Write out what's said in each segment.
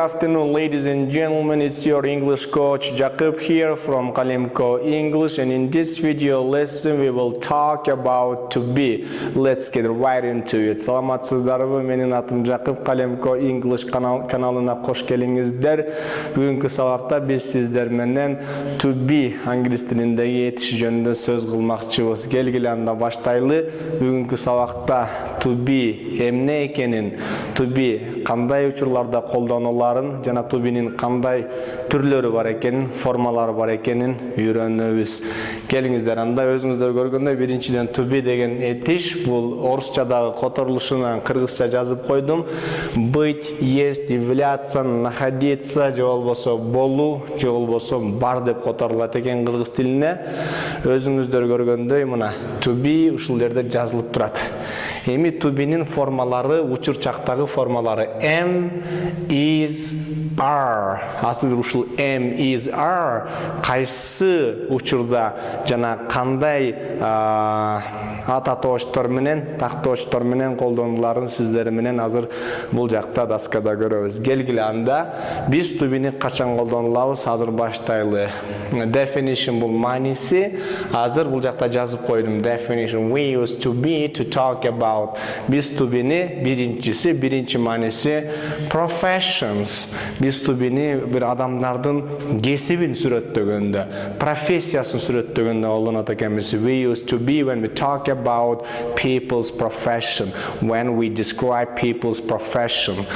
afternoon, ladies and gentlemen. It's your English coach Jacob here from Kalemko English, and in this video lesson we will talk about to be. Let's get right into it. Саламатсыздарбы, менин атым Jacob, Kalemko English kanalına hoş gelingizler. Bugünkü sabakta biz sizler menen to be angliz tilindegi etiş jönündө söz kılmakçыбыз. Gelgili anda baştaylı. Bugünkü sabakta to be emne ekenin, to be kanday учурларда колдонуларын жана to be'nin kanday türlörü var ekenin, formalары бар экенин үйрөнөбүз. Келиңиздер, анда өзүңүздөр көргөндөй биринчиден to be деген этиш, бул орусчадагы которулушунан кыргызча жазып койдум. Быть, есть, являться, находиться, же болбосо болуу, же болбосо бар деп которулат экен кыргыз тилине. Өзүңүздөр көргөндөй мына to be ушул жерде жазылып турат. Эми to be'nin формалары, учурчактагы формалары am, is, are. Асыл ушул am, is, are кайсы учурда жана кандай ата тоштор менен, так тоштор менен колдонуларын сиздер менен азыр бул жакта доскада көрөбүз. Келгиле анда биз to be'ни качан колдонулабыз, азыр баштайлы. Definition бул мааниси, азыр бул жакта жазып койдум. Definition: we use to be to talk about. Biz to be'ni birinci manisi professions. Biz to be'ni bir adamlardın kesibin сүрөттөгөндө, профессиясын сүрөттөгөндө колдонот экенбиз. We use to be when we talk about people's profession, when we describe people's profession.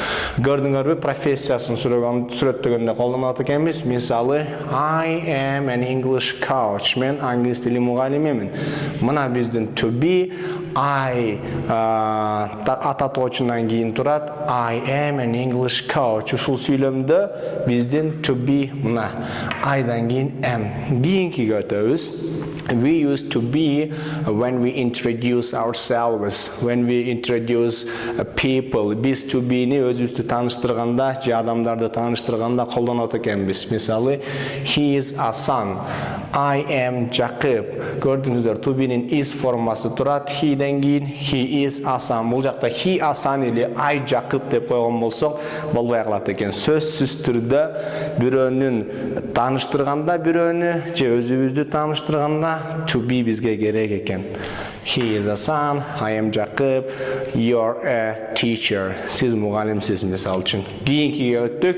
Көрдүңөрбү, профессиясын сүрөттөгөндө колдонот экенбиз. Мисалы, I am an English coach. Мен англис тили мугалимимин. Мына биздин to be, I ата точунан кийин турат. I am an English coach. Ушул сүйлөмдө биздин to be мына I'дан кийин am. Кийинкиге өтөбүз. We used to be when we introduce ourselves, when we introduce people. Biz to be'ni өзүбүздү тааныштырганда, же адамдарды тааныштырганда колдонот экенбиз. Мисалы, he is Hasan, I am Jacob. Көрдүңүздөр, to be'нин is формасы турат. He'ден кийин he is Hasan. Бул жакта he Hasan или I Jacob деп койгон болсок, болбой калат экен. Сөзсүз түрдө бирөөнүн тааныштырганда, бирөөнү же өзүбүздү тааныштырганда to be бизге керек экен. He is Hasan, I am Jacob, you're a teacher. Siz mugallimsiz misal үчүн. Кийинкиге өттүк.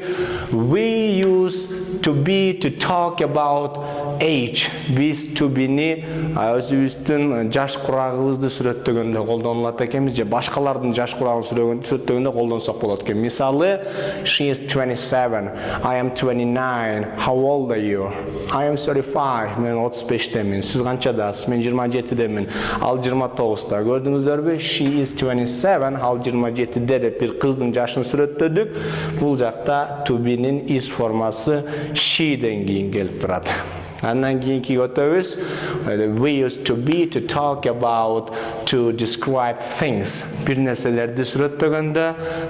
We use to be to talk about age. Biz to be'ni өзүбүздүн жаш курагыбызды сүрөттөгөндө колдонулат экенбиз, же башкалардын жаш курагын сүрөттөгөндө колдонсок болот экен. Мисалы, she is 27, I am 29, how old are you? I am 35, мен 35-темин. Сиз канчадасыз? Мен 27-демин. Ал 29-та. Көрдүңүздөрбү? She is 27, ал 27-де деп бир кыздын жашын сүрөттөдүк. Бул жакта to be'нин is формасы she'ден кийин келип турат. Андан кийинки өтөбүз. We used to be to talk about, to describe things. Бир нерселерди сүрөттөгөндө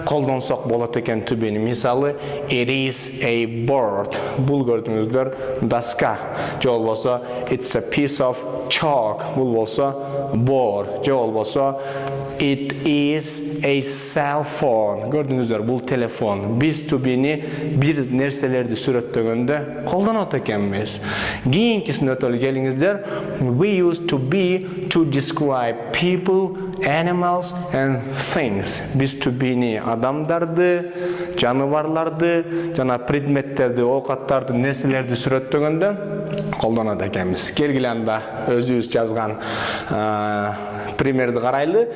колдонсок болот экен to be'ни. Мисалы, it is a board. Бул көрдүңүздөр доска. Же болбосо it's a piece of chalk. Бул болсо board. Же болбосо it is a cell phone. Көрдүңүздөр, бул телефон. Биз to be'ни бир нерселерди сүрөттөгөндө колдонот экенбиз. Кийинкисине өтөлү келиңиздер. We used to be to describe people, animals and things. Биз to be'ни адамдарды, жаныбарларды, жана предметтерди, оокаттарды, нерселерди сүрөттөгөндө колдонот экенбиз. Келгиле анда өзүбүз жазган примерди карайлы.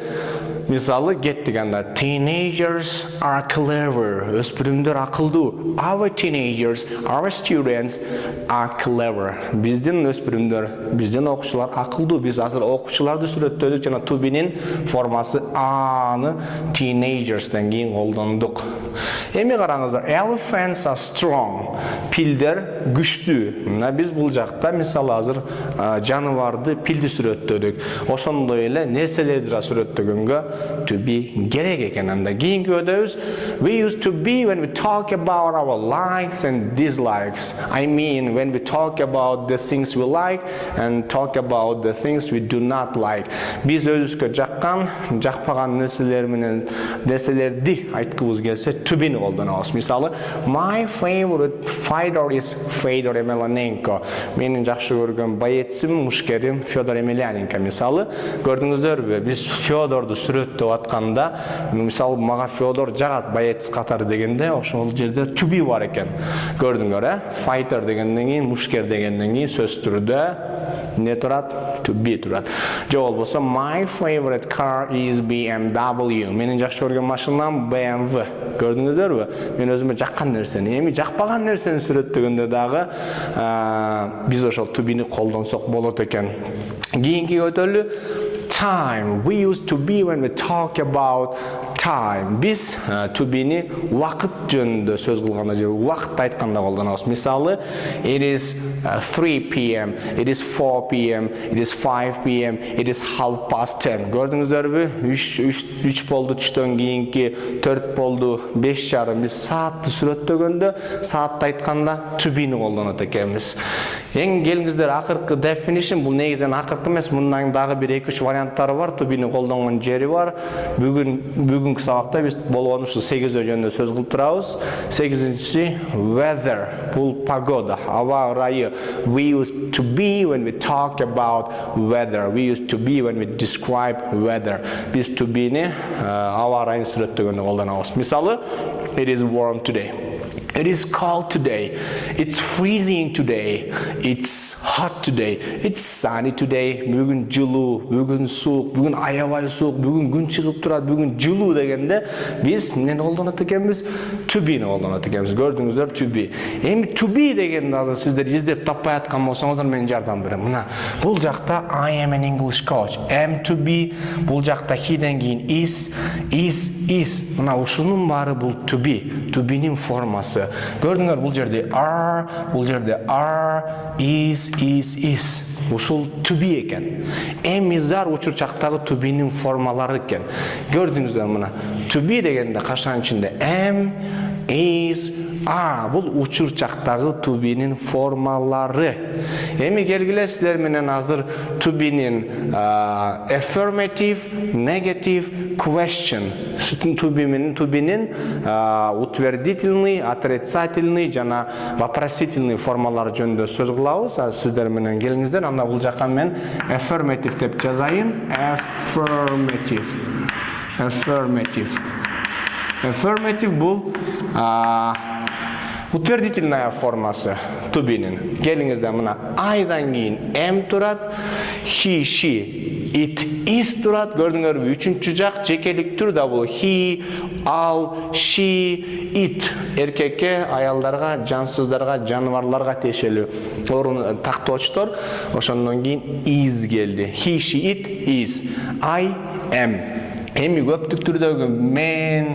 Мисалы, кеттик анда. Teenagers are clever. Өспүрүмдөр акылдуу. Our teenagers, our students are clever. Биздин өспүрүмдөр, биздин окуучулар акылдуу. Биз азыр окуучуларды сүрөттөдүк жана to be'нин формасы аны teenagers'тен кийин колдондук. Эми караңыздар. Elephants are strong. Пилдер күчтүү. Мына биз бул жакта мисалы азыр жаныбарды, пилди сүрөттөдүк. Ошондой эле нерселерди сүрөттөгөнгө to be керек ekan. Anda keyingi ödöbüz we used to be when we talk about our likes and dislikes. I mean when we talk about the things we like and talk about the things we do not like. Biz özübüzгө жаккан, жакпаган нерселерди айткыбыз келсе to be'ni колдонобуз. Мисалы, my favorite fighter is Fedor Emelianenko. Менин жакшы көргөн боецим, мушкерим Федор Емельяненко. Мисалы, көрдүңүздөрбү? Биз Федорду сүрөттөп атканда, мисалы, мага Федор жагат боец катары дегенде, ошол жерде to be бар экен. Көрдүңөр, fighter дегенден кийин, мушкер дегенден кийин сөз түрүдө не турат? To be турат. Же болбосо my favorite car is BMW. Менин жакшы көргөн машинам BMW. Көрдүңүздөрбү? Мен өзүмө жаккан нерсени, эми жакпаган нерсени сүрөттөгөндө дагы биз ошол to be'ни колдонсок болот экен. Кийинки өтөлү time. We used to be when we talk about time. Biz to be'ni вакыт жөнүндө сөз кылганда же вакыт айтканда колдонобуз. Мисалы, it is 3 p.m. It is 4 p.m. It is 5 p.m. It is 10:30. Көрдүңүздөрбү? 3 болду түштөн кийинки, 4 болду, 5:30. Биз саатты сүрөттөгөндө, саатты айтканда to be'ни колдонот экенбиз. Эң келиңиздер акыркы definition, бул негизинен акыркы эмес, мындан дагы бир 2-3 варианттары бар, to be'ни колдонгон жери бар. Бүгүнкү сабакта биз болгону ушу 8 жөнүндө сөз кылып турабыз. 8-инчиси weather, бул погода, аба ырайы. We used to be when we talk about weather. We used to be when we describe weather. Биз to be'ni аба ырайын сүрөттөгөндө колдонобуз. Мисалы, it is warm today. It is cold today. It's freezing today. It's hot today. It's sunny today. Бүгүн жылуу, бүгүн суук, бүгүн аябай суук, бүгүн күн чыгып турат, бүгүн жылуу дегенде биз эмнени колдонот экенбиз? To be'ни колдонот экенбиз. Көрдүңүздөр, to be. Эми to be дегенди азыр сиздер издеп таппай аткан болсоңуздар мен жардам берем. Мына бул жакта I am an English coach. Am to be. Бул жакта he'ден кийин is. Мына ушунун баары бул to be. To be'нин формасы. Көрдүңөр, бул жерде are, бул жерде are, is. Ушул to be экен. Эмизар учурчактагы to be'нин формалары экен. Көрдүңүздөр мына. To be дегенде кашан ичинде am, is, are. Бул учурчактагы to be'нин формалары. Эми келгиле силер менен азыр to be'нин affirmative, negative, question. To be'нин утвердительный, отрицательный жана вопросительный формалары жөнүндө сөз кылабыз. Сиздер менен келиңиздер. Анда бул жака мен affirmative деп жазайын. Affirmative бул утвердительная формасы to be'нин. Келиңиздер, мына айдан кийин am турат, he, she, it is турат. Көрдүңөрбү? Үчүнчү жак жекелик түр да бул he, all, she, it. Эркекке, аялдарга, жансыздарга, жаныбарларга тиешелүү орун тактоочтор. Ошондон кийин is келди. He, she, it, is. I am. Эми көптүк түрдөгү мен,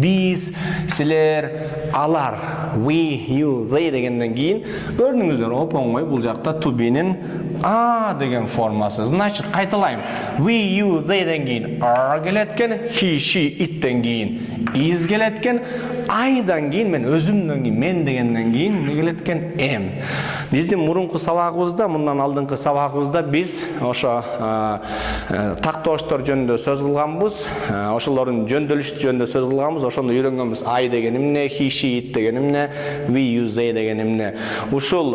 биз, силер, алар, we, you, they дегенден кийин көрдүңүздөр, оп-оңой бул жакта to be'нин a деген формасы. Значит, кайталайм. We, you, theyден кийин are келеткен, he, she, itден кийин is келеткен, I'дан кийин мен өзүмдөн кийин мен дегенден кийин не келеткен am. Биздин мурунку сабагыбызда, мындан алдыңкы сабагыбызда биз ошо тактооштор жөнүндө сөз кылганбыз. Ошолордун жөндөлүшү жөнүндө сөз кылганбыз. Ошондо үйрөнгөнбүз I деген эмне, he, she, it деген эмне, we, you, they деген эмне. Ушул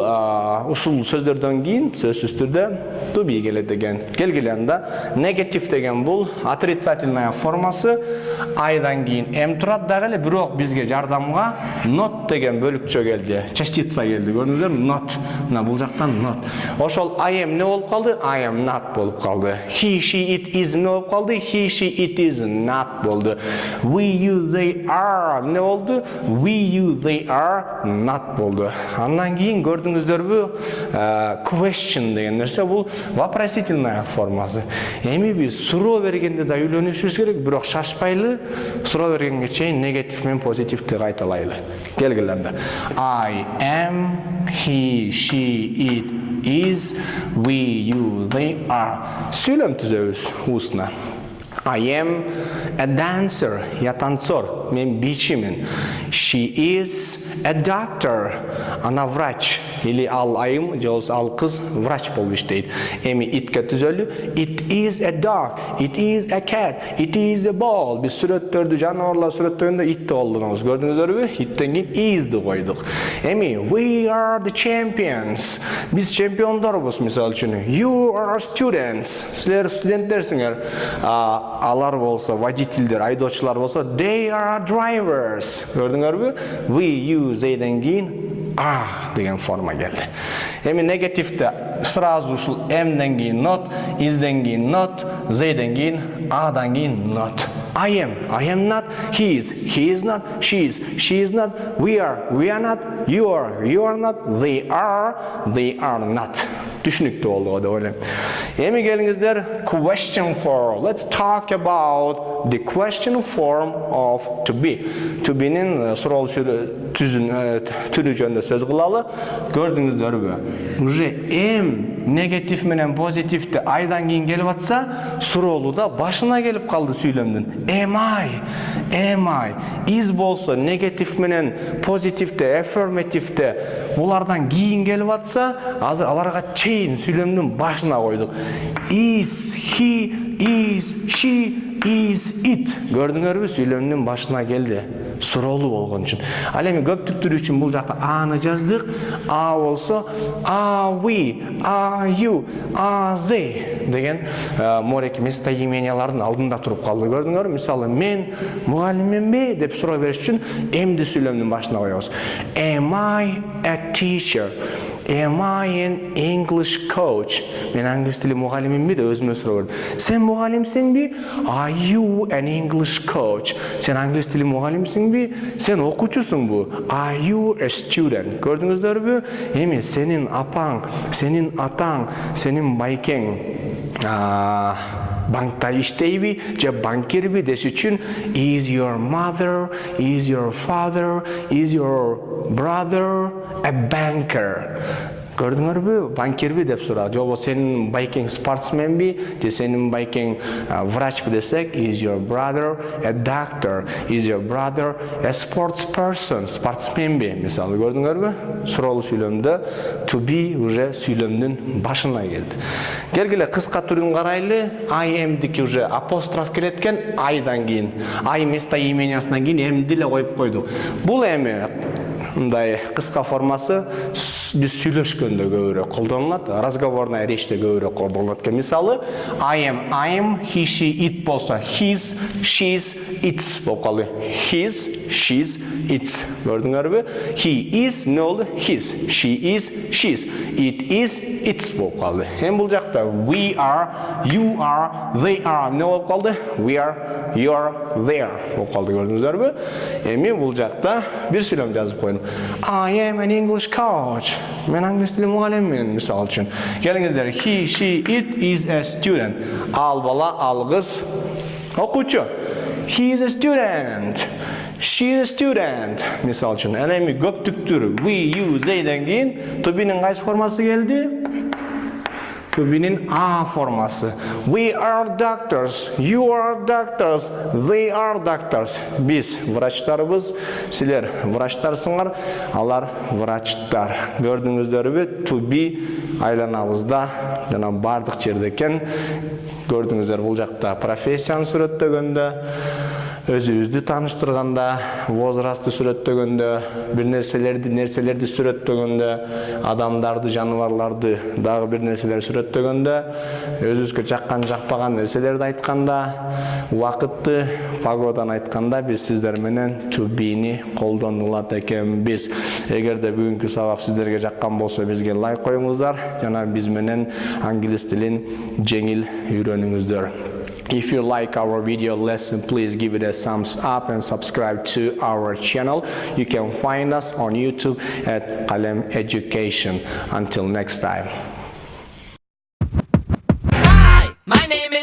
сөздөрдөн кийин сөзсүз түрдө to be келет экен. Келгиле анда negative деген бул отрицательная формасы. I'дан кийин am турат дагы эле, бирок бизге жардамга not деген бөлүкчө келди. Частица келди. Көрдүңүздөр? Not. Мына бул жактан not. Ошол I am не болуп калды? I am not болуп калды. He, she, it is не болуп калды? He, she, it is not болду. We, you, they are не болду? We, you, they are not болду. Андан кийин көрдүңүздөрбү? Question деген нерсе бул вопросительная формасы. Эми биз суроо бергенде да үйлөнүшүбүз керек, бирок шашпайлы, суроо бергенге чейин негатив менен позитивди кайталайлы. Келгиле анда. I am, he, she, it is, we, you, they are. Сүйлөм түзөбүз устна. I am a dancer. Я танцор. Мен бишимин. She is a doctor. Она врач. Или ал айым, же болбосо ал кыз врач болуп иштейт. Эми итке түзөлү. It is a dog. It is a cat. It is a ball. Биз сүрөттөрдү, жаныбарлар сүрөттөгөндө итти колдонобуз. Көрдүңүздөрбү? Иттен кийин is'ди койдук. Эми we are the champions. Биз чемпиондорбуз, мисалы үчүн. You are students. Силер студенттерсиңер. Алар болсо водительдер, айдоочулар болсо they are drivers. Көрдүңөрбү? We use зейден кийин деген форма келди. Эми негативде сразу ушул эмден кийин not, isден кийин not, зейден кийин адан кийин not. I am not, he is not, she is not, we are not, you are not, they are not. Түшүнүктүү болду деп ойлойм. Эми келиңиздер question form. Let's talk about the question form of to be. To be'нин суроолуу түрү жөнүндө сөз кылалы. Көрдүңүздөрбү? Уже негатив менен позитивди айдан кийин келип атса, суроолууда башына келип калды сүйлөмдүн. Am I? Is болсо негатив менен позитивди, affirmative'ди булардан кийин келип атса, азыр аларга чейин сүйлөмдүн башына койдук. Is, he, is, she, is, it. Көрдүңөрбү? Сүйлөмдүн башына келди. Суроолуу болгон үчүн. Ал эми көптүктүрүү үчүн бул жакта аны жаздык. А болсо are we, are you, are they деген морек местоимениялардын алдында туруп калды. Көрдүңөрбү? Мисалы мен мугалимминби деп суроо бериш үчүн эмди сүйлөмдүн башына коебуз. Am I a teacher? Am I an English coach? Мен англис тили мугалимминби деп өзүмө суроо бердим. Сен мугалимсиңби? Are you an English coach? Сен англис тили мугалимсиңби? Сен окуучусуңбу? Are you a student? Көрдүңүздөрбү? Эми сенин апаң, сенин атаң, сенин байкең банкта иштейби же банкирби деш үчүн is your mother, is your father, is your brother a banker? Көрдүңөрбү? Банкирби деп сурат. Жобо сенин байкең спортсменби же сенин байкең врачпы десек is your brother a doctor, is your brother a sports person? Спортсменби? Мисалы, көрдүңөрбү? Суроолуу сүйлөмдө to be уже сүйлөмдүн башына келди. Келгиле кыска түрүн карайлы. I am дики уже апостроф келет экен, айдан кийин. I местоимениясынан кийин эмди эле коюп койдук. Бул эми мындай кыска формасы биз сүйлөшкөндө көбүрөөк колдонулат, разговорная речьте көбүрөөк колдонулат экен. Мисалы, I am, he, she, it болсо his, she's, its болуп калды. His, she's, its. Көрдүңөрбү? He is, не болду? His. She is, she's. It is, its болуп калды. Эми бул жакта we are, you are, they are не болуп калды? We are, you are, they are болуп калды. Көрдүңүздөрбү? Эми бул жакта бир сүйлөм жазып коюн. I am an English coach. Мен англис тили мугалиммин, мисалы үчүн. Келиңиздер, he, she, it is a student. Ал бала, ал кыз окуучу. He is a student. She is a student. Мисалы үчүн. Эми көптүктүр we, you, theyден кийин to be'нин кайсы формасы келди? To be'нин a формасы. We are doctors. You are doctors. They are doctors. Биз врачтарбыз. Силер врачтарсыңар. Алар врачтар. Көрдүңүздөрбү? To be айланабызда жана бардык жерде экен. Көрдүңүздөр бул жакта профессияны сүрөттөгөндө, өзүбүздү тааныштырганда, возрастты сүрөттөгөндө, бир нерселерди сүрөттөгөндө, адамдарды, жаныбарларды, дагы бир нерселер сүрөттөгөндө, өзүбүзгө жаккан, жакпаган нерселерди айтканда, убакытты, погоданы айтканда биз сиздер менен to be'ни колдонулат экенбиз. Эгерде бүгүнкү сабак сиздерге жаккан болсо, бизге лайк коюңуздар жана биз менен англис тилин жеңил үйрөнүңүздөр. If you like our video lesson, please give it a thumbs up and subscribe to our channel. You can find us on YouTube at BE Education. Until next time. Hi, my name is